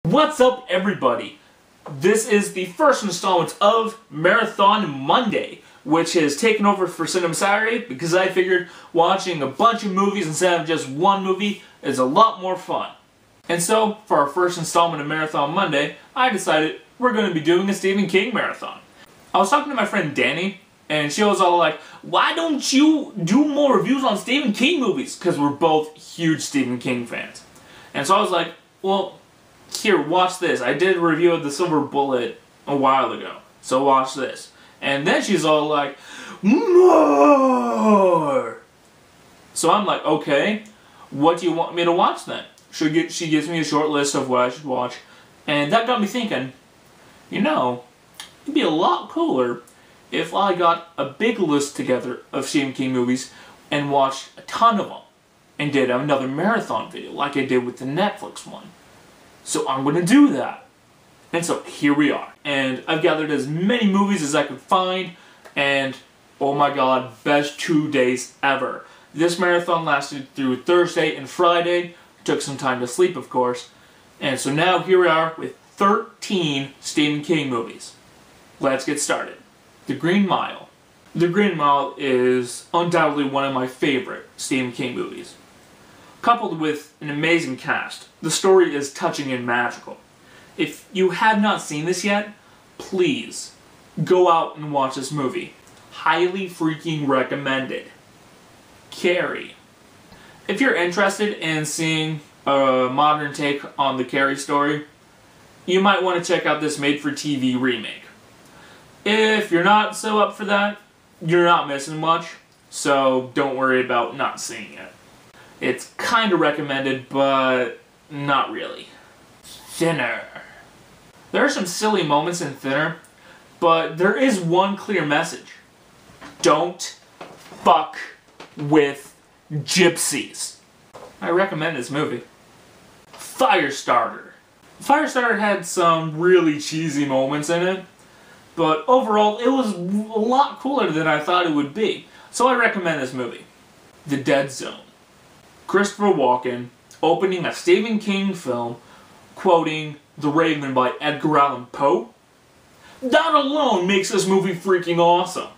What's up, everybody? This is the first installment of Marathon Monday, which has taken over for Sematary because I figured watching a bunch of movies instead of just one movie is a lot more fun. And so, for our first installment of Marathon Monday, I decided we're going to be doing a Stephen King marathon. I was talking to my friend Danny, and she was all like, why don't you do more reviews on Stephen King movies? Because we're both huge Stephen King fans. And so I was like, well, here, watch this. I did a review of The Silver Bullet a while ago, so watch this. And then she's all like, more! So I'm like, okay, what do you want me to watch then? She gives me a short list of what I should watch, and that got me thinking, you know, it'd be a lot cooler if I got a big list together of Stephen King movies and watched a ton of them, and did another marathon video like I did with the Netflix one. So I'm going to do that. And so here we are. And I've gathered as many movies as I could find, and oh my god, best 2 days ever. This marathon lasted through Thursday and Friday. Took some time to sleep, of course. And so now here we are with 13 Stephen King movies. Let's get started. The Green Mile. The Green Mile is undoubtedly one of my favorite Stephen King movies. Coupled with an amazing cast, the story is touching and magical. If you have not seen this yet, please go out and watch this movie. Highly freaking recommended. Carrie. If you're interested in seeing a modern take on the Carrie story, you might want to check out this made-for-TV remake. If you're not so up for that, you're not missing much, so don't worry about not seeing it. It's kind of recommended, but not really. Thinner. There are some silly moments in Thinner, but there is one clear message. Don't fuck with gypsies. I recommend this movie. Firestarter. Firestarter had some really cheesy moments in it, but overall it was a lot cooler than I thought it would be. So I recommend this movie. The Dead Zone. Christopher Walken opening a Stephen King film quoting The Raven by Edgar Allan Poe. That alone makes this movie freaking awesome.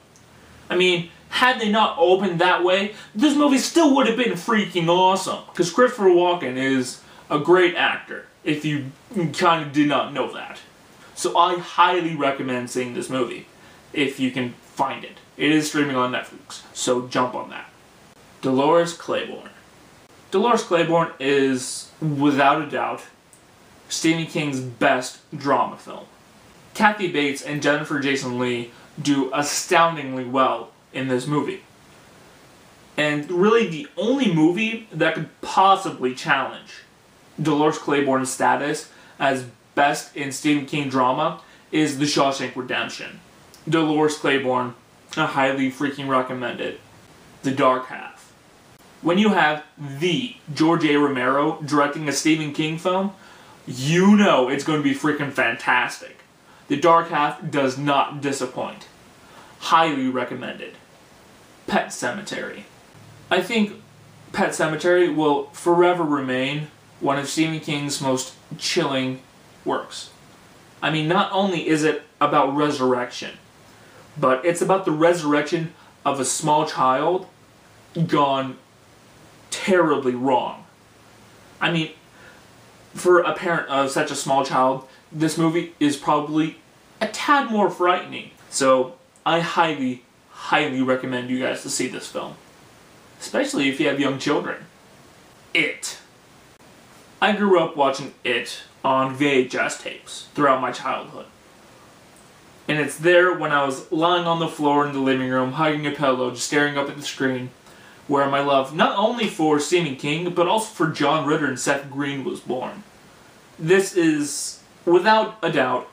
I mean, had they not opened that way, this movie still would have been freaking awesome. Because Christopher Walken is a great actor, if you kind of did not know that. So I highly recommend seeing this movie, if you can find it. It is streaming on Netflix, so jump on that. Delores Claiborne. Delores Claiborne is, without a doubt, Stephen King's best drama film. Kathy Bates and Jennifer Jason Leigh do astoundingly well in this movie. And really the only movie that could possibly challenge Delores Claiborne's status as best in Stephen King drama is The Shawshank Redemption. Delores Claiborne, I highly freaking recommend it. The Dark Half. When you have the George A. Romero directing a Stephen King film, you know it's going to be freaking fantastic. The Dark Half does not disappoint. Highly recommended. Pet Sematary. I think Pet Sematary will forever remain one of Stephen King's most chilling works. I mean, not only is it about resurrection, but it's about the resurrection of a small child gone terribly wrong. I mean, for a parent of such a small child, this movie is probably a tad more frightening. So I highly, highly recommend you guys to see this film. Especially if you have young children. It. I grew up watching It on VHS tapes throughout my childhood. And it's there when I was lying on the floor in the living room, hugging a pillow, just staring up at the screen, where my love, not only for Stephen King, but also for John Ritter and Seth Green was born. This is, without a doubt,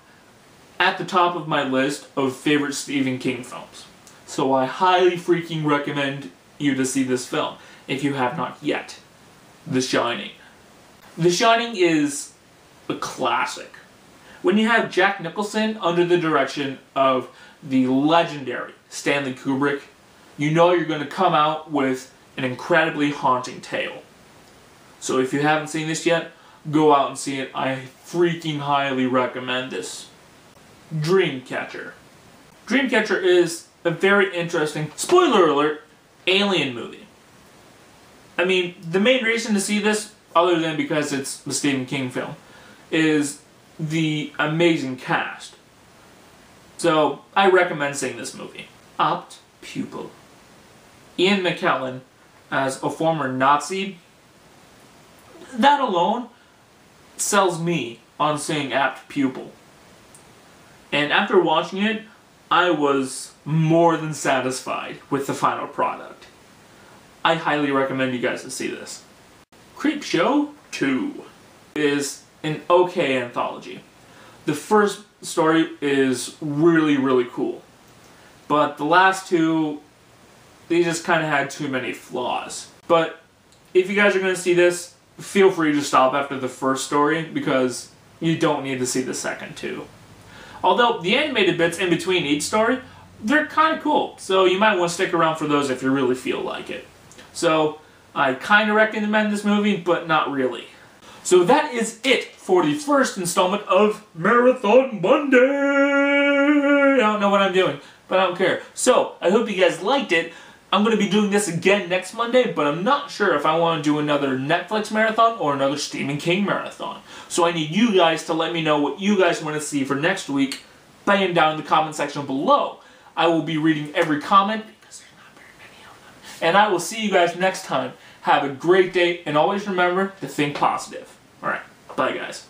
at the top of my list of favorite Stephen King films. So I highly freaking recommend you to see this film, if you have not yet. The Shining. The Shining is a classic. When you have Jack Nicholson under the direction of the legendary Stanley Kubrick, you know you're going to come out with an incredibly haunting tale. So if you haven't seen this yet, go out and see it. I freaking highly recommend this. Dreamcatcher. Dreamcatcher is a very interesting, spoiler alert, alien movie. I mean, the main reason to see this, other than because it's the Stephen King film, is the amazing cast. So, I recommend seeing this movie. Apt Pupil. Ian McKellen as a former Nazi. That alone sells me on seeing Apt Pupil. And after watching it, I was more than satisfied with the final product. I highly recommend you guys to see this. Creepshow 2 is an okay anthology. The first story is really, really cool. But the last two, they just kind of had too many flaws. But if you guys are going to see this, feel free to stop after the first story, because you don't need to see the second two. Although, the animated bits in between each story, they're kind of cool. So you might want to stick around for those if you really feel like it. So, I kind of recommend this movie, but not really. So that is it for the first installment of Marathon Monday! I don't know what I'm doing, but I don't care. So, I hope you guys liked it. I'm going to be doing this again next Monday, but I'm not sure if I want to do another Netflix marathon or another Stephen King marathon. So I need you guys to let me know what you guys want to see for next week, bang down in the comment section below. I will be reading every comment, because there's not very many of them. And I will see you guys next time. Have a great day, and always remember to think positive. Alright, bye guys.